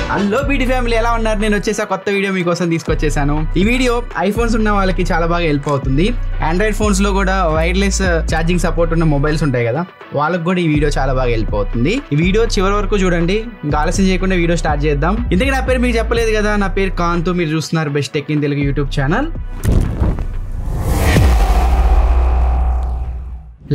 Hello BT family, ఎలా ఉన్నారు? నేను వచ్చేసా కొత్త వీడియో మీకోసం తీసుకొచ్చేసాను. ఈ వీడియో ఐఫోన్స్ ఉన్న వాళ్ళకి చాలా బాగా హెల్ప్ అవుతుంది. ఆండ్రాయిడ్ ఫోన్స్ లో కూడా వైర్లెస్ ఛార్జింగ్ సపోర్ట్ ఉన్న మొబైల్స్ ఉంటాయి కదా, వాళ్ళకి కూడా ఈ వీడియో చాలా బాగా హెల్ప్ అవుతుంది. ఈ వీడియో చివరి వరకు చూడండి. ఇంకా ఆలస్యం చేయకుండా వీడియో స్టార్ట్ చేద్దాం. ఇంతకీ నా పేరు మీకు చెప్పలేదు కదా, నా పేరు కాంతు. మీరు చూస్తున్నారు best tech in Telugu YouTube channel.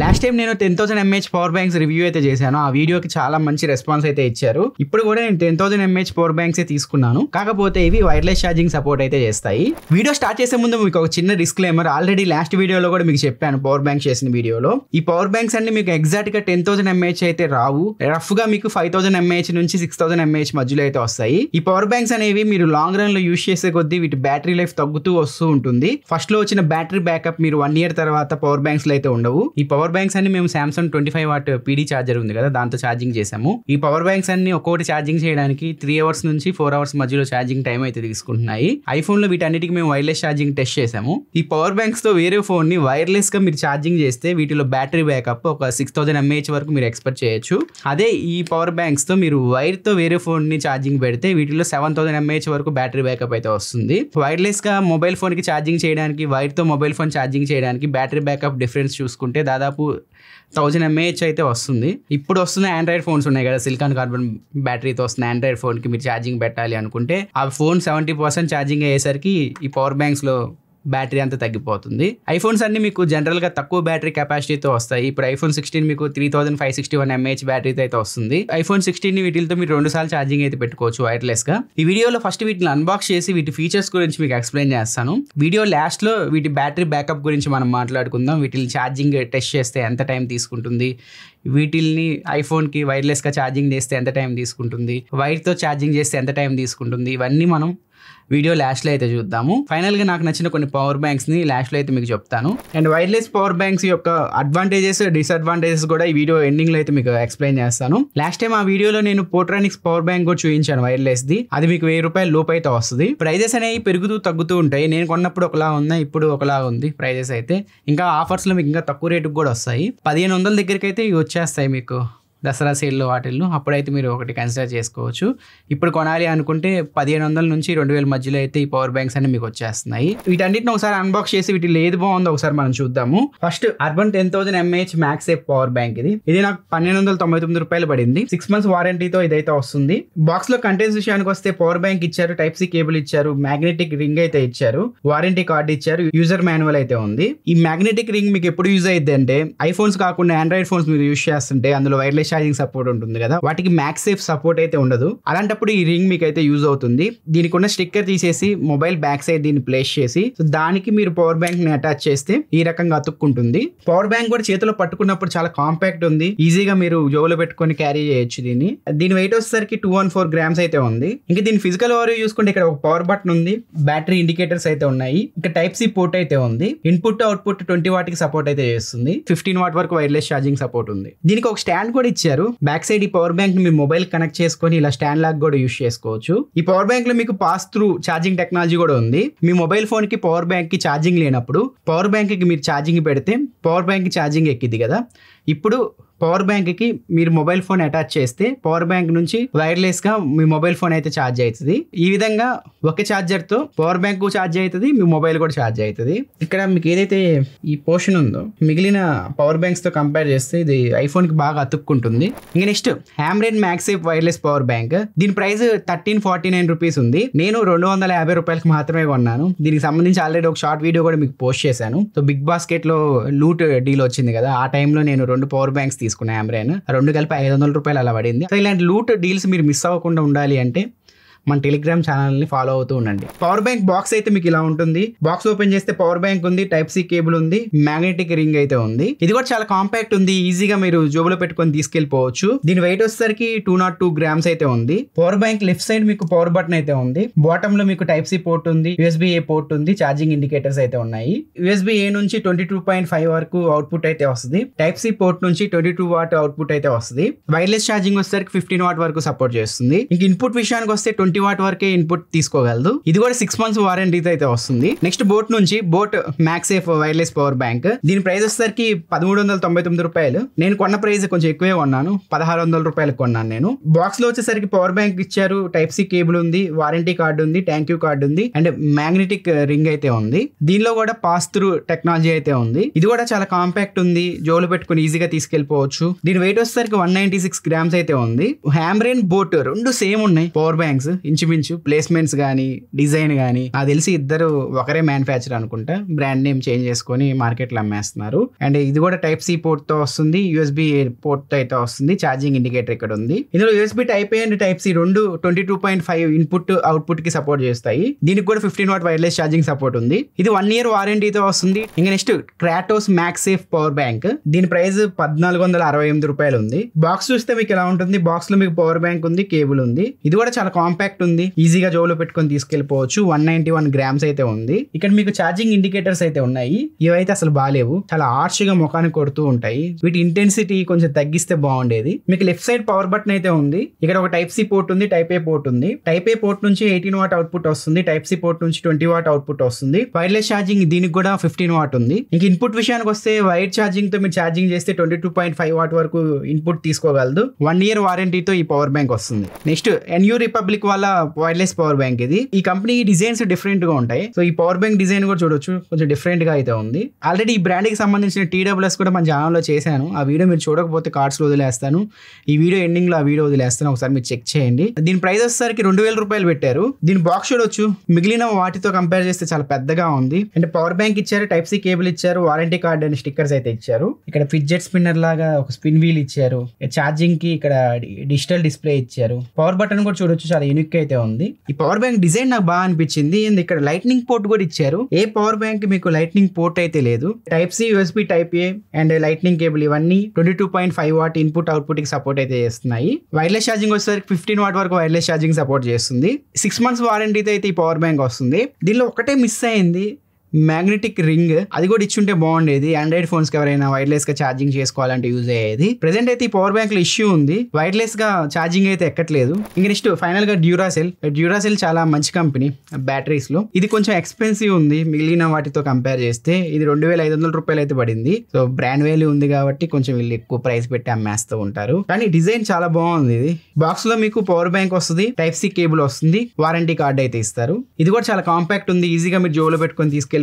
Last time నేను 10,000 mAh పవర్ బ్యాంక్స్ రివ్యూ అయితే చేశాను. ఆ వీడియోకి చాలా మంచి రెస్పాన్స్ అయితే ఇచ్చారు. ఇప్పుడు కూడా నేను 10,000 mAh పవర్ బ్యాంక్స్ తీసుకున్నాను. కాకపోతే ఇవి వైర్లెస్ ఛార్జింగ్ సపోర్ట్ అయితే చేస్తాయి. వీడియో స్టార్ట్ చేసే ముందు మీకు ఒక చిన్న డిస్క్లైమర్. ఆల్రెడీ లాస్ట్ వీడియోలో కూడా మీకు చెప్పాను, పవర్ బ్యాంక్ చేసిన వీడియోలో. ఈ పవర్ బ్యాంక్స్ అన్ని మీకు ఎగ్జాక్ట్ గా 10,000 mAh అయితే రావు. రఫ్ గా మీకు 5,000 mAh నుంచి 6,000 mAh మధ్యలో అయితే వస్తాయి. ఈ పవర్ బ్యాంక్స్ అనేవి మీరు లాంగ్ రన్ లో యూజ్ చేసే కొద్దీ వీటి బ్యాటరీ లైఫ్ తగ్గుతూ వస్తూ ఉంటుంది. ఫస్ట్ లో వచ్చిన బ్యాటరీ బ్యాకప్ మీరు 1 year తర్వాత పవర్ బ్యాంక్స్ లో అయితే ఉండవు. ఈ పవర్ బ్యాంక్స్ అన్ని మేము Samsung 25 watt PD ఛార్జర్ ఉంది కదా, దాంతో ఛార్జింగ్ చేసాము. ఈ పవర్ బ్యాంక్స్ అన్ని ఒక్కొక్కటి ఛార్జింగ్ చేయడానికి 3 hours నుంచి 4 hours మధ్యలో ఛార్జింగ్ టైం అయితే తీసుకుంటున్నాయి. ఐఫోన్ లో వీటన్నిటికి మేము వైర్లెస్ ఛార్జింగ్ టెస్ట్ చేసాము. ఈ పవర్ బ్యాంక్స్ తో వేరే ఫోన్ ని వైర్లెస్ గా మీరు ఛార్జింగ్ చేస్తే వీటిలో బ్యాటరీ బ్యాకప్ ఒక 6,000 mAh వరకు మీరు ఎక్స్పెక్ట్ చేయొచ్చు. అదే ఈ పవర్ బ్యాంక్స్ తో మీరు వైర్ తో వేరే ఫోన్ ని ఛార్జింగ్ పెడితే వీటిలో 7,000 mAh వరకు బ్యాటరీ బ్యాకప్ అయితే వస్తుంది. వైర్లెస్ గా మొబైల్ ఫోన్ కి ఛార్జింగ్ చేయడానికి, వైర్ తో మొబైల్ ఫోన్ ఛార్జింగ్ చేయడానికి బ్యాటరీ బ్యాకప్ డిఫరెన్స్ చూసుకుంటే దాదాపు 1000 mAh అయితే వస్తుంది. ఇప్పుడు వస్తున్న ఆండ్రాయిడ్ ఫోన్స్ ఉన్నాయి కదా, సిలికాన్ కార్బన్ బ్యాటరీతో వస్తున్న ఆండ్రాయిడ్ ఫోన్ కి మీరు ఛార్జింగ్ పెట్టాలి అనుకుంటే ఆ ఫోన్ 70% ఛార్జింగ్ అయ్యేసరికి ఈ పవర్ బ్యాంక్స్ లో బ్యాటరీ అంతా తగ్గిపోతుంది. ఐఫోన్స్ అన్ని మీకు జనరల్ గా తక్కువ బ్యాటరీ కెపాసిటీతో వస్తాయి. ఇప్పుడు ఐఫోన్ 16 మీకు 3561 mAh బ్యాటరీతో అయితే వస్తుంది. ఐఫోన్ 16 వీటితో మీరు 2 సార్లు ఛార్జింగ్ అయితే పెట్టుకోవచ్చు వైర్లెస్ గా. ఈ వీడియోలో ఫస్ట్ వీటిని అన్బాక్స్ చేసి వీటి ఫీచర్స్ గురించి మీకు ఎక్స్ప్లెయిన్ చేస్తాను. వీడియో లాస్ట్ లో వీటి బ్యాటరీ బ్యాకప్ గురించి మనం మాట్లాడుకుందాం. వీటిని ఛార్జింగ్ టెస్ట్ చేస్తే ఎంత టైం తీసుకుంటుంది, వీటిల్ని ఐఫోన్ కి వైర్లెస్ గా ఛార్జింగ్ చేస్తే ఎంత టైం తీసుకుంటుంది, వైర్ తో ఛార్జింగ్ చేస్తే ఎంత టైం తీసుకుంటుంది, ఇవన్నీ మనం వీడియో లాస్ట్ లో అయితే చూద్దాము. ఫైనల్ గా నాకు నచ్చిన కొన్ని పవర్ బ్యాంక్స్ ని లాస్ట్ లో అయితే మీకు చెప్తాను. అండ్ వైర్లెస్ పవర్ బ్యాంక్స్ యొక్క అడ్వాంటేజెస్, డిసడ్వాంటేజెస్ కూడా ఈ వీడియో ఎండింగ్ లో అయితే మీకు ఎక్స్ప్లెయిన్ చేస్తాను. లాస్ట్ టైం ఆ వీడియోలో నేను పోర్ట్రానిక్స్ పవర్ బ్యాంక్ కూడా చూపించాను వైర్లెస్ ది. అది మీకు ₹1000 లోపు అయితే వస్తుంది. ప్రైజెస్ అనేవి పెరుగుతూ తగ్గుతూ ఉంటాయి. నేను కొన్నప్పుడు ఒకలా ఉన్నాయి, ఇప్పుడు ఒకలా ఉంది ప్రైజెస్ అయితే. ఇంకా ఆఫర్స్ లో మీకు ఇంకా తక్కువ రేటుకు కూడా వస్తాయి. 1500 దగ్గరికి అయితే ఇవి వచ్చేస్తాయి మీకు దసరా సేల్లో వాటిల్లో. అప్పుడైతే మీరు ఒకటి కన్సిడర్ చేసుకోవచ్చు. ఇప్పుడు కొనాలి అనుకుంటే 1500 నుంచి 2000 మధ్యలో అయితే ఈ పవర్ బ్యాంక్స్ అన్ని మీకు వచ్చేస్తున్నాయి. వీటన్నిటిని ఒకసారి అన్బాక్స్ చేసి వీటిలో ఏది బాగుందో ఒకసారి మనం చూద్దాము. First urban 10,000 mAh MagSafe power bank. ఇది నాకు ₹1299 పడింది. 6 months వారంటీతో ఇదైతే వస్తుంది. బాక్స్ లో కంటెంట్స్ విషయానికి వస్తే పవర్ బ్యాంక్ ఇచ్చారు, Type-C కేబుల్ ఇచ్చారు, మ్యాగ్నెటిక్ రింగ్ అయితే ఇచ్చారు, వారంటీ కార్డు ఇచ్చారు, యూజర్ మాన్యువల్ అయితే ఉంది. ఈ మ్యాగ్నెటిక్ రింగ్ మీకు ఎప్పుడు యూజ్ అయ్యింది అంటే ఐఫోన్స్ కాకుండా ఆండ్రాయిడ్ ఫోన్స్ మీరు యూజ్ చేస్తుంటే అందులో వైర్లెస్ ఛార్జింగ్ సపోర్ట్ ఉంటుంది కదా, వాటికి మ్యాక్సేఫ్ సపోర్ట్ అయితే ఉండదు. అలాంటప్పుడు ఈ రింగ్ మీకు అయితే యూజ్ అవుతుంది. దీనికి ఉన్న స్టిక్కర్ తీసేసి మొబైల్ బ్యాక్ సైడ్ దీన్ని ప్లేస్ చేసి దానికి మీరు పవర్ బ్యాంక్ ని అటాచ్ చేస్తే ఈ రకంగా అతుక్కుంటుంది. పవర్ బ్యాంక్ కూడా చేతిలో పట్టుకున్నప్పుడు చాలా కాంపాక్ట్ ఉంది. ఈజీగా మీరు జోబులో పెట్టుకొని క్యారీ చేయొచ్చు దీన్ని. దీని వెయిట్ వచ్చేసరికి 214 grams అయితే ఉంది. ఇంకా దీని ఫిజికల్ ఓవర్ చూసుకుంటే ఇక్కడ ఒక పవర్ బటన్ ఉంది, బ్యాటరీ ఇండికేటర్స్ అయితే ఉన్నాయి, ఇంకా Type-C పోర్ట్ అయితే ఉంది. ఇన్పుట్ అవుట్పుట్ 20 watt కి సపోర్ట్ అయితే చేస్తుంది. 15 watt వరకు వైర్లెస్ ఛార్జింగ్ సపోర్ట్ ఉంది. దీనికి ఒక స్టాండ్ కూడా ఇచ్చారు. బ్యాక్ సైడ్ ఈ పవర్ బ్యాంక్ ని మీ మొబైల్ కనెక్ట్ చేసుకొని ఇలా స్టాండ్ లాగా కూడా యూస్ చేసుకోవచ్చు. ఈ పవర్ బ్యాంక్ లో మీకు పాస్ త్రూ ఛార్జింగ్ టెక్నాలజీ కూడా ఉంది. మీ మొబైల్ ఫోన్ కి పవర్ బ్యాంక్ కి ఛార్జింగ్ లేనప్పుడు పవర్ బ్యాంక్ కి మీరు ఛార్జింగ్ పెడితే పవర్ బ్యాంక్ కి ఛార్జింగ్ ఎక్కింది కదా, ఇప్పుడు పవర్ బ్యాంక్ కి మీరు మొబైల్ ఫోన్ అటాచ్ చేస్తే పవర్ బ్యాంక్ నుంచి వైర్లెస్ గా మీ మొబైల్ ఫోన్ అయితే ఛార్జ్ అవుతుంది. ఈ విధంగా ఒక ఛార్జర్ తో పవర్ బ్యాంక్ ఛార్జ్ అవుతుంది, మీ మొబైల్ కూడా ఛార్జ్ అవుతుంది. ఇక్కడ మీకు ఏదైతే ఈ పోర్షన్ ఉందో మిగిలిన పవర్ బ్యాంక్స్ తో కంపేర్ చేస్తే ఇది ఐఫోన్ కి బాగా అతుక్కుంటుంది. ఇంకా నెక్స్ట్ హామ్రెన్ మ్యాక్సేఫ్ వైర్లెస్ పవర్ బ్యాంక్. దీని ప్రైస్ ₹1349 ఉంది. నేను ₹250 మాత్రమే కొన్నాను. దీనికి సంబంధించి ఆల్రెడీ ఒక షార్ట్ వీడియో కూడా మీకు పోస్ట్ చేశాను. సో బిగ్ బాస్కెట్ లో లూట్ డీల్ వచ్చింది కదా, ఆ టైంలో నేను 2 పవర్ బ్యాంక్స్ తీసుకున్నా. హామ్రెన్ 2 కలిపి ₹500 అలా పడింది. సో ఇలాంటి లూట్ డీల్స్ మీరు మిస్ అవ్వకుండా ఉండాలి అంటే మన టెలిగ్రామ్ ఛానల్ ని ఫాలో అవుతూ ఉండండి. పవర్ బ్యాంక్ బాక్స్ అయితే మీకు ఇలా ఉంటుంది. బాక్స్ ఓపెన్ చేస్తే పవర్ బ్యాంక్ ఉంది, Type-C కేబుల్ ఉంది, మ్యాగ్నెటిక్ రింగ్ అయితే ఉంది. ఇది కూడా చాలా కాంపాక్ట్ ఉంది, ఈజీగా మీరు జోబులో పెట్టుకొని తీసుకెళ్లిపోవచ్చు. దీని వెయిట్ వచ్చేసరికి 202 grams అయితే ఉంది. పవర్ బ్యాంక్ లెఫ్ట్ సైడ్ మీకు పవర్ బటన్ అయితే ఉంది. బాటమ్ లో మీకు Type-C పోర్ట్ ఉంది, USB-A పోర్ట్ ఉంది, ఛార్జింగ్ ఇండికేటర్స్ అయితే ఉన్నాయి. USB-A నుంచి 22.5 వరకు అవుట్పుట్ అయితే వస్తుంది. Type-C పోర్ట్ నుంచి 22 watt అవుట్పుట్ అయితే వస్తుంది. వైర్లెస్ ఛార్జింగ్ వచ్చేసరికి 15 watt వరకు సపోర్ట్ చేస్తుంది. ఇంక ఇన్పుట్ విషయానికి వస్తే 20 వాట్ వరకే ఇన్పుట్ తీసుకోగలదు. ఇది కూడా 6 months వారంటీతో అయితే వస్తుంది. నెక్స్ట్ బోట్ నుంచి boat MagSafe wireless power bank. దీని ప్రైస్ వచ్చేసరికి 1399 రూపాయలు. నేను కొన్న ప్రైస్ కొంచెం ఎక్కువే కొన్నాను, 1600 రూపాయలకు కొన్నాను నేను. బాక్స్ లో వచ్చేసరికి పవర్ బ్యాంక్ ఇచ్చారు, టైప్ సి కేబుల్ ఉంది, వారంటీ కార్డు ఉంది, థ్యాంక్ యూ కార్డు ఉంది, అండ్ మ్యాగ్నెటిక్ రింగ్ అయితే ఉంది. దీనిలో కూడా పాస్ త్రూ టెక్నాలజీ అయితే ఉంది. ఇది కూడా చాలా కాంపాక్ట్ ఉంది, జోలు పెట్టుకుని ఈజీగా తీసుకెళ్లిపోవచ్చు. దీని వెయిట్ వచ్చేసరికి 196 grams అయితే ఉంది. హ్యామ్రెన్ బోట్ రెండు సేమ్ ఉన్నాయి పవర్ బ్యాంక్స్, ఇంచుమించు ప్లేస్మెంట్స్ గానీ డిజైన్ గానీ. నాకు తెలిసి ఇద్దరు ఒకరే మ్యానుఫ్యాక్చర్ అనుకుంటా, బ్రాండ్ నేమ్ చేంజ్ చేసుకుని మార్కెట్ లో అమ్మేస్తున్నారు. అండ్ ఇది కూడా టైప్ సి పోర్ట్ తో వస్తుంది, యూఎస్బి పోర్ట్ తో అయితే వస్తుంది. ఛార్జింగ్ ఇండికేటర్ ఇక్కడ ఉంది. ఇందులో USB type A and type C రెండు 22.5 ఇన్పుట్ అవుట్పుట్ కి సపోర్ట్ చేస్తాయి. దీనికి కూడా 15 watt వైర్లెస్ ఛార్జింగ్ సపోర్ట్ ఉంది. ఇది 1 year వారంటీతో వస్తుంది. ఇంకా next Kratos MagSafe power bank. దీని ప్రైస్ 1468 రూపాయలు ఉంది. బాక్స్ చూస్తే మీకు ఎలా ఉంటుంది, బాక్స్ లో మీకు పవర్ బ్యాంక్ ఉంది, కేబుల్ ఉంది. ఇది కూడా చాలా కాంపాక్ట్ ఉంది, ఈజీగా జోలో పెట్టుకొని తీసుకెళ్లిపోవచ్చు. 191 grams అయితే ఉంది. ఇక్కడ మీకు ఛార్జింగ్ ఇండికేటర్స్ అయితే ఉన్నాయి. ఇవైతే అసలు బాలేవు, చాలా హార్ష్ గా ముఖానికి కొడుతూ ఉంటాయి. వీటి ఇంటెన్సిటీ కొంచెం తగ్గిస్తే బాగుండేది. మీకు లెఫ్ట్ సైడ్ పవర్ బటన్ అయితే ఉంది. ఇక్కడ ఒక టైప్ సి పోర్ట్ ఉంది, టైప్ ఏ పోర్ట్ ఉంది. టైప్ ఏ పోర్ట్ నుంచి 18 watt అవుట్పుట్ వస్తుంది, టైప్ సి పోర్ట్ నుంచి 20 watt అవుట్పుట్ వస్తుంది. వైర్లెస్ ఛార్జింగ్ దీనికి కూడా 15 watt ఉంది. ఇంక ఇన్పుట్ విషయానికి వస్తే వైర్ ఛార్జింగ్ తో మీరు ఛార్జింగ్ చేస్తే 22.5 watt వరకు ఇన్పుట్ తీసుకోగలదు. 1 year వారంటీతో ఈ పవర్ బ్యాంక్ వస్తుంది. నెక్స్ట్ ఎన్యూ రిపబ్లిక్ వాళ్ళ వైర్లెస్ పవర్ బ్యాంక్ ఇది. ఈ కంపెనీ డిజైన్స్ డిఫరెంట్ గా ఉంటాయి. సో ఈ పవర్ బ్యాంక్ డిజైన్ కూడా చూడొచ్చు, కొంచెం డిఫరెంట్ గా అయితే ఉంది. ఆల్రెడీ ఈ బ్రాండ్ కి సంబంధించిన TWS కూడా మన ఛానల్ లో చేశాను. ఆ వీడియో మీరు చూడకపోతే కార్డ్స్ లో వదిలేస్తాను. ఈ వీడియో ఎండింగ్ లో ఆ వీడియో వదిలేస్తాను, ఒకసారి మీరు చెక్ చేయండి. దీని ప్రైస్ వచ్చేసరికి 2000 రూపాయలు పెట్టారు. దీని బాక్స్ చూడొచ్చు, మిగిలిన వాటితో కంపేర్ చేస్తే చాలా పెద్దగా ఉంది. అంటే పవర్ బ్యాంక్ ఇచ్చారు, టైప్ సి కేబుల్ ఇచ్చారు, వారంటీ కార్డ్ అండ్ స్టిక్కర్స్ అయితే ఇచ్చారు. ఇక్కడ ఫిడ్జెట్ స్పిన్నర్ లాగా ఒక స్పిన్ వీల్ ఇచ్చారు. ఛార్జింగ్ కి ఇక్కడ డిజిటల్ డిస్ప్లే ఇచ్చారు. పవర్ బటన్ కూడా చూడొచ్చు, చాలా యూనిక్ అయితే ఉంది. ఈ పవర్ బ్యాంక్ డిజైన్ నాకు బాగా అనిపించింది. ఇక్కడ లైట్నింగ్ పోర్ట్ కూడా ఇచ్చారు. ఏ పవర్ బ్యాంక్ మీకు లైట్నింగ్ పోర్ట్ అయితే లేదు. Type C, USB type A and lightning cable ఇవన్నీ 22.5 watt ఇన్పుట్ అవుట్పుట్ కి సపోర్ట్ అయితే చేస్తున్నాయి. వైర్లెస్ ఛార్జింగ్ వచ్చేసరికి 15 watt వరకు వైర్లెస్ ఛార్జింగ్ సపోర్ట్ చేస్తుంది. 6 months వారంటీతో అయితే ఈ పవర్ బ్యాంక్ వస్తుంది. దీనిలో ఒకటే మిస్ అయింది, మ్యాగ్నెటిక్ రింగ్. అది కూడా ఇచ్చుంటే బాగుండేది. ఆండ్రాయిడ్ ఫోన్స్ కి ఎవరైనా వైర్లెస్ గా ఛార్జింగ్ చేసుకోవాలంటే యూజ్ అయ్యేది. ప్రెసెంట్ అయితే ఈ పవర్ బ్యాంక్ లో ఇష్యూ ఉంది, వైర్లెస్ గా ఛార్జింగ్ అయితే ఎక్కట్లేదు. ఇంక నెక్స్ట్ ఫైనల్ గా డ్యూరాసెల్ చాలా మంచి కంపెనీ బ్యాటరీస్ లో. ఇది కొంచెం ఎక్స్పెన్సివ్ ఉంది మిగిలిన వాటితో కంపేర్ చేస్తే. ఇది 2500 రూపాయలు అయితే పడింది. సో బ్రాండ్ వాల్యూ ఉంది కాబట్టి కొంచెం వీళ్ళు ఎక్కువ ప్రైస్ పెట్టి అమ్మేస్తూ ఉంటారు. కానీ డిజైన్ చాలా బాగుంది. ఇది బాక్స్ లో మీకు పవర్ బ్యాంక్ వస్తుంది, టైప్ సి కేబుల్ వస్తుంది, వారంటీ కార్డ్ అయితే ఇస్తారు. ఇది కూడా చాలా కాంపాక్ట్ ఉంది, ఈజీగా మీరు జోలో పెట్టుకొని తీసుకెళ్ళిపోవచ్చు.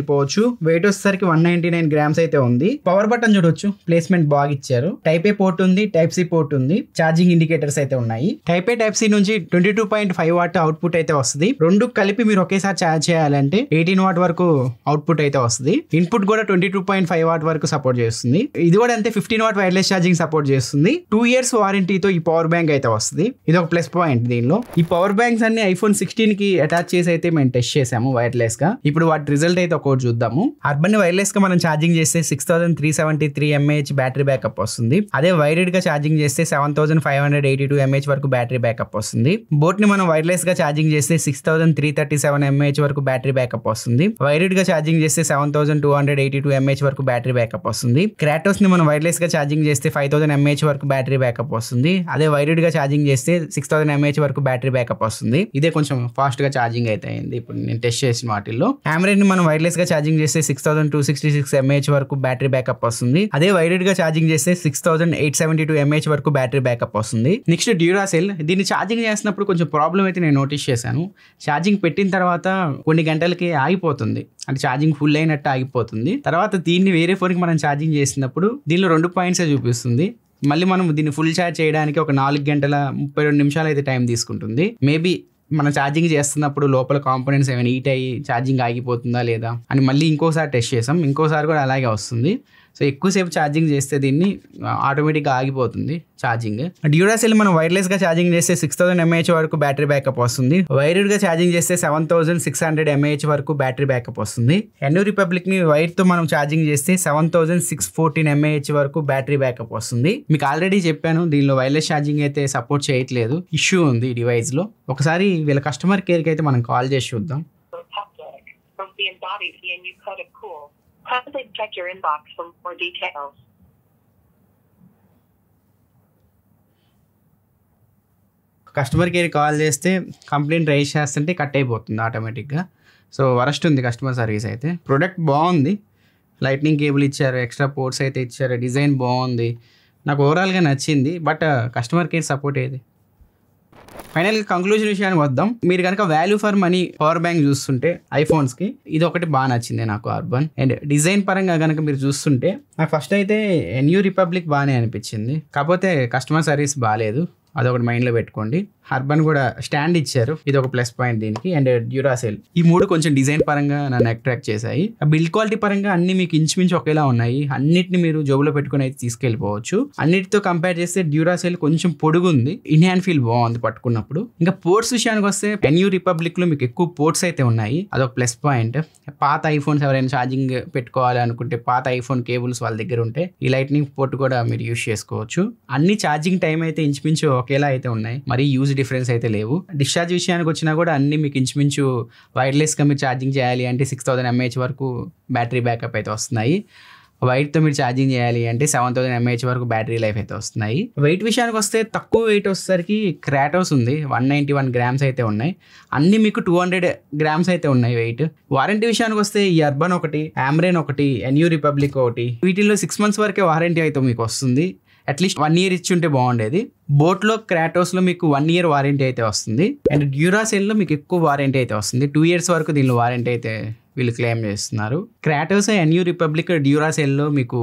వెయిట్ వచ్చేసరికి 199 grams అయితే ఉంది. పవర్ బటన్ చూడొచ్చు, ప్లేస్మెంట్ బాగా ఇచ్చారు. టైప్ ఏ పోర్ట్ ఉంది, టైప్ సి పోర్ట్ ఉంది, ఛార్జింగ్ ఇండికేటర్స్ అయితే ఉన్నాయి. టైప్ ఏ టైప్ సి నుంచి 22.5 watt అవుట్పుట్ అయితే వస్తుంది. రెండు కలిపి మీరు ఒకేసారి ఛార్జ్ చేయాలంటే 18 watt వరకు అవుట్పుట్ అయితే వస్తుంది. ఇన్పుట్ కూడా 22.5 watt వరకు సపోర్ట్ చేస్తుంది. ఇది కూడా అంతే 15 watt వైర్లెస్ ఛార్జింగ్ సపోర్ట్ చేస్తుంది. 2 years వారంటీతో ఈ పవర్ బ్యాంక్ అయితే వస్తుంది. ఇది ఒక ప్లస్ పాయింట్ దీనిలో. ఈ పవర్ బ్యాంక్స్ అన్ని iPhone 16 కి అటాచ్ చేసి అయితే మేము టెస్ట్ చేసాము వైర్లెస్ గా. ఇప్పుడు వాటి రిజల్ట్ అయితే ఒకటి చూద్దాము. అర్బన్ వైర్లెస్ గా మనం ఛార్జింగ్ చేస్తే 6373 mAh బ్యాటరీ బ్యాకప్ వస్తుంది. అదే వైర్డ్ గా ఛార్జింగ్ చేస్తే 7582 mAh వరకు బ్యాటరీ బ్యాకప్ వస్తుంది. బోట్ ని మనం వైర్లెస్ గా ఛార్జింగ్ చేస్తే 6337 mAh వరకు బ్యాటరీ బ్యాకప్ వస్తుంది. వైర్డ్ గా ఛార్జింగ్ చేస్తే 7282 mAh వరకు బ్యాటరీ బ్యాకప్ వస్తుంది. క్రాటోస్ ని మనం వైర్లెస్ గా ఛార్జింగ్ చేస్తే 5000 mAh వరకు బ్యాటరీ బ్యాకప్ వస్తుంది. అదే వైర్డ్ గా ఛార్జింగ్ చేస్తే 6000 mAh వరకు బ్యాటరీ బ్యాకప్ వస్తుంది. ఇదే కొంచెం ఫాస్ట్ గా ఛార్జింగ్ అయితే అయింది ఇప్పుడు నేను టెస్ట్ చేసిన వాటిల్లో. హామ్రెన్ ని మనం వైర్లెస్ గా ఛార్జింగ్ చేస్తే 6266 mAh వరకు బ్యాటరీ బ్యాకప్ వస్తుంది. అదే వైర్డ్ గా ఛార్జింగ్ చేస్తే 6872 mAh వరకు బ్యాటరీ బ్యాకప్ వస్తుంది. నెక్స్ట్ డ్యూరాసెల్, దీన్ని ఛార్జింగ్ చేసినప్పుడు కొంచెం ప్రాబ్లం అయితే నేను నోటీస్ చేశాను. ఛార్జింగ్ పెట్టిన తర్వాత కొన్ని గంటలకి ఆగిపోతుంది, అంటే ఛార్జింగ్ ఫుల్ అయినట్టు ఆగిపోతుంది. తర్వాత దీన్ని వేరే ఫోన్కి మనం ఛార్జింగ్ చేసినప్పుడు దీనిలో 2 points చూపిస్తుంది. మళ్ళీ మనం దీన్ని ఫుల్ ఛార్జ్ చేయడానికి ఒక 4 గంటల 32 నిమిషాలు అయితే టైం తీసుకుంటుంది. మేబీ మనం ఛార్జింగ్ చేస్తున్నప్పుడు లోపల కాంపోనెంట్స్ ఏమైనా హీట్ అయ్యి ఛార్జింగ్ ఆగిపోతుందా లేదా అని మళ్ళీ ఇంకోసారి టెస్ట్ చేసాం. ఇంకోసారి కూడా అలాగే వస్తుంది. సో ఎక్కువసేపు ఛార్జింగ్ చేస్తే దీన్ని ఆటోమేటిక్గా ఆగిపోతుంది ఛార్జింగ్. డ్యూరాసెల్ మనం వైర్లెస్ గా ఛార్జింగ్ చేస్తే 6000 mAh వరకు బ్యాటరీ బ్యాకప్ వస్తుంది. వైర్డ్ గా ఛార్జింగ్ చేస్తే 7600 mAh వరకు బ్యాటరీ బ్యాకప్ వస్తుంది. ఎన్యూ రిపబ్లిక్ ని వైర్ తో మనం ఛార్జింగ్ చేస్తే 7614 mAh వరకు బ్యాటరీ బ్యాకప్ వస్తుంది. మీకు ఆల్రెడీ చెప్పాను దీనిలో వైర్లెస్ ఛార్జింగ్ అయితే సపోర్ట్ చేయట్లేదు, ఇష్యూ ఉంది ఈ డివైస్ లో. ఒకసారి వీళ్ళ కస్టమర్ కేర్ కి అయితే మనం కాల్ చేసి చూద్దాం. Kindly check your inbox for more details. Customer care call చేస్తే కంప్లైంట్ రైజ్ చేస్తుంటే కట్ అయిపోతుంది ఆటోమేటిక్గా. సో వరస్ట్ ఉంది కస్టమర్ సర్వీస్ అయితే. ప్రొడక్ట్ బాగుంది, లైట్నింగ్ కేబుల్ ఇచ్చారు, ఎక్స్ట్రా పోర్ట్స్ అయితే ఇచ్చారు, డిజైన్ బాగుంది, నాకు ఓవరాల్గా నచ్చింది. బట్ కస్టమర్ కేర్ సపోర్ట్ ఏది. ఫైనల్గా కంక్లూజన్ విషయానికి వద్దాం. మీరు కనుక value for money power bank చూస్తుంటే ఐఫోన్స్కి ఇది ఒకటి బాగా నచ్చింది నాకు అర్బన్. అండ్ డిజైన్ పరంగా కనుక మీరు చూస్తుంటే నాకు ఫస్ట్ అయితే న్యూ రిపబ్లిక్ బాగానే అనిపించింది, కాకపోతే కస్టమర్ సర్వీస్ బాగాలేదు, అదొకటి మైండ్లో పెట్టుకోండి. అర్బన్ కూడా స్టాండ్ ఇచ్చారు, ఇది ఒక ప్లస్ పాయింట్ దీనికి. అండ్ డ్యూరాసెల్, ఈ మూడు కొంచెం డిజైన్ పరంగా నన్ను అట్రాక్ట్ చేశాయి. బిల్డ్ క్వాలిటీ పరంగా అన్ని మీకు ఇంచుమించు ఒకేలా ఉన్నాయి, అన్నిటిని మీరు జోబులో పెట్టుకుని అయితే తీసుకెళ్ళిపోవచ్చు. అన్నిటితో కంపేర్ చేస్తే డ్యూరాసెల్ కొంచెం పొడుగుంది, ఇన్ హ్యాండ్ ఫీల్ బాగుంది పట్టుకున్నప్పుడు. ఇంకా పోర్ట్స్ విషయానికి వస్తే న్యూ రిపబ్లిక్ లో మీకు ఎక్కువ పోర్ట్స్ అయితే ఉన్నాయి, అదొక ప్లస్ పాయింట్. పాత ఐఫోన్స్ ఎవరైనా ఛార్జింగ్ పెట్టుకోవాలి అనుకుంటే పాత ఐఫోన్ కేబుల్స్ వాళ్ళ దగ్గర ఉంటే ఈ లైట్నింగ్ పోర్ట్ కూడా మీరు యూజ్ చేసుకోవచ్చు. అన్ని ఛార్జింగ్ టైం అయితే ఇంచుమించు ఒకేలా అయితే ఉన్నాయి, మరి యూజ్ డిఫరెన్స్ అయితే లేవు. డిశ్చార్జ్ విషయానికి వచ్చినా కూడా అన్ని మీకు ఇంచుమించు వైర్లెస్గా మీరు ఛార్జింగ్ చేయాలి అంటే 6000 mAh వరకు బ్యాటరీ బ్యాకప్ అయితే వస్తున్నాయి. వైట్తో మీరు ఛార్జింగ్ చేయాలి అంటే 7000 mAh వరకు బ్యాటరీ లైఫ్ అయితే వస్తున్నాయి. వెయిట్ విషయానికి వస్తే తక్కువ వెయిట్ వచ్చేసరికి క్రాటోస్ ఉంది, 191 grams అయితే ఉన్నాయి. అన్ని మీకు 200 grams అయితే ఉన్నాయి వెయిట్. వారంటీ విషయానికి వస్తే ఈ అర్బన్ ఒకటి, ఆమ్రేన్ ఒకటి, న్యూ రిపబ్లిక్ ఒకటి, వీటిల్లో 6 months వరకే వారంటీ అయితే మీకు వస్తుంది. అట్లీస్ట్ 1 year ఇచ్చి ఉంటే బాగుండేది. బోట్లో క్రాటోస్లో మీకు 1 year వారంటీ అయితే వస్తుంది. అండ్ డ్యూరాసెల్లో మీకు ఎక్కువ వారంటీ అయితే వస్తుంది, 2 years వరకు దీనిలో వారంటీ అయితే వీళ్ళు క్లెయిమ్ చేస్తున్నారు. క్రాటోస్, న్యూ రిపబ్లిక్, డ్యూరాసెల్లో మీకు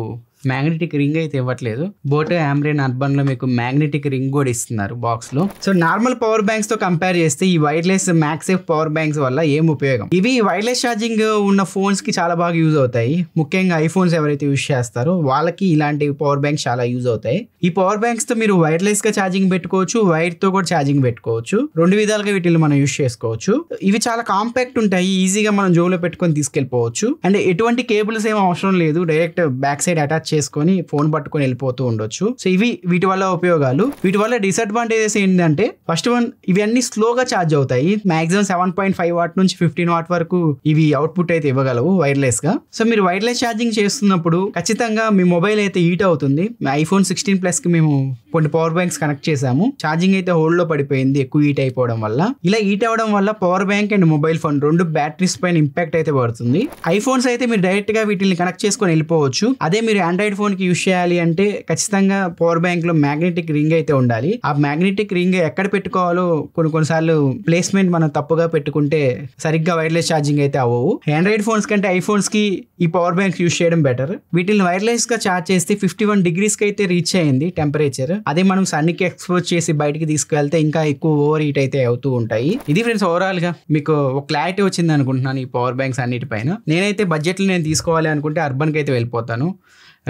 మ్యాగ్నెటిక్ రింగ్ అయితే ఇవ్వట్లేదు. బోట్, ఆమ్రేన్, అర్బన్లో మీకు మ్యాగ్నెటిక్ రింగ్ కూడా ఇస్తున్నారు బాక్స్లో. సో నార్మల్ పవర్ బ్యాంక్స్తో కంపేర్ చేస్తే ఈ వైర్లెస్ మ్యాక్సేఫ్ పవర్ బ్యాంక్స్ వల్ల ఏం ఉపయోగం, ఇవి వైర్లెస్ ఛార్జింగ్ ఉన్న ఫోన్స్కి చాలా బాగా యూజ్ అవుతాయి. ముఖ్యంగా ఐఫోన్స్ ఎవరైతే యూజ్ చేస్తారో వాళ్ళకి ఇలాంటి పవర్ బ్యాంక్స్ చాలా యూజ్ అవుతాయి. ఈ పవర్ బ్యాంక్స్తో మీరు వైర్లెస్గా ఛార్జింగ్ పెట్టుకోవచ్చు, వైర్తో కూడా ఛార్జింగ్ పెట్టుకోవచ్చు, రెండు విధాలుగా వీటిని మనం యూజ్ చేసుకోవచ్చు. ఇవి చాలా కాంపాక్ట్ ఉంటాయి, ఈజీగా మనం జోబులో పెట్టుకొని తీసుకెళ్ళిపోవచ్చు. అండ్ ఎటువంటి కేబుల్స్ ఏం అవసరం లేదు, డైరెక్ట్ బ్యాక్ సైడ్ అటాచ్ చేసుకొని ఫోన్ పట్టుకొని వెళ్ళిపోతూ ఉండొచ్చు. సో ఇవి వీటి వల్ల ఉపయోగాలు. వీటి వల్ల డిసడ్వాంటేజెస్ ఏంటంటే ఫస్ట్ వన్, ఇవి అన్ని స్లోగా ఛార్జ్ అవుతాయి. మాక్సిమం 7.5 watt నుంచి 15 watt వరకు ఇవి అవుట్పుట్ అయితే ఇవ్వగలవు వైర్లెస్ గా. సో మీరు వైర్లెస్ ఛార్జింగ్ చేస్తున్నప్పుడు ఖచ్చితంగా మీ మొబైల్ అయితే హీట్ అవుతుంది. ఐఫోన్ 16 Plus కి మేము కొన్ని పవర్ బ్యాంక్స్ కనెక్ట్ చేసాము, ఛార్జింగ్ అయితే హోల్డ్ లో పడిపోయింది ఎక్కువ హీట్ అయిపోవడం వల్ల. ఇలా హీట్ అవ్వడం వల్ల power bank and mobile phone రెండు బ్యాటరీస్ పైన ఇంపాక్ట్ అయితే పడుతుంది. ఐఫోన్స్ అయితే మీరు డైరెక్ట్ గా వీటిని కనెక్ట్ చేసుకొని వెళ్ళిపోవచ్చు. అదే మీరు ఆండ్రాయిడ్ ఫోన్ కి యూజ్ చేయాలి అంటే ఖచ్చితంగా పవర్ బ్యాంక్ లో మ్యాగ్నెటిక్ రింగ్ అయితే ఉండాలి. ఆ మ్యాగ్నెటిక్ రింగ్ ఎక్కడ పెట్టుకోవాలో కొన్నిసార్లు ప్లేస్మెంట్ మనం తప్పుగా పెట్టుకుంటే సరిగ్గా వైర్లెస్ ఛార్జింగ్ అయితే అవ్వవు. ఆండ్రాయిడ్ ఫోన్స్ కంటే ఐఫోన్స్ కి ఈ పవర్ బ్యాంక్ యూజ్ చేయడం బెటర్. వీటిని వైర్లెస్ గా ఛార్జ్ చేస్తే 51 degrees కి అయితే రీచ్ అయింది టెంపరేచర్. అదే మనం సన్కి ఎక్స్పోజ్ చేసి బయటికి తీసుకెళ్తే ఇంకా ఎక్కువ ఓవర్ హీట్ అయితే అవుతూ ఉంటాయి. ఇది ఫ్రెండ్స్ ఓవరాల్ గా మీకు ఒక క్లారిటీ వచ్చింది అనుకుంటున్నాను ఈ పవర్ బ్యాంక్స్ అన్నిటిపైన. నేనైతే బడ్జెట్లో నేను తీసుకోవాలి అనుకుంటే అర్బన్కి అయితే వెళ్ళిపోతాను,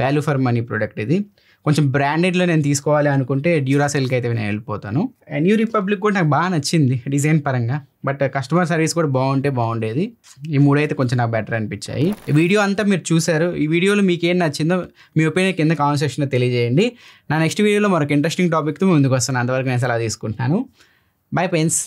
వాల్యూ ఫర్ మనీ ప్రోడక్ట్ ఇది. కొంచెం బ్రాండెడ్లో నేను తీసుకోవాలి అనుకుంటే డ్యూరాసెల్కి అయితే నేను వెళ్ళిపోతాను. న్యూ రిపబ్లిక్ కూడా నాకు బాగా నచ్చింది డిజైన్ పరంగా, బట్ కస్టమర్ సర్వీస్ కూడా బాగుండేది. ఈ మూడైతే కొంచెం నాకు బెటర్ అనిపించాయి. ఈ వీడియో అంతా మీరు చూసారు. ఈ వీడియోలో మీకు ఏం నచ్చిందో మీ ఒపీనియన్ కింద కామెంట్ సెక్షన్లో తెలియజేయండి. నా నెక్స్ట్ వీడియోలో మరొక ఇంట్రెస్టింగ్ టాపిక్తో ముందుకు వస్తాను. అంతవరకు నేను సలహా తీసుకుంటున్నాను. Bye friends.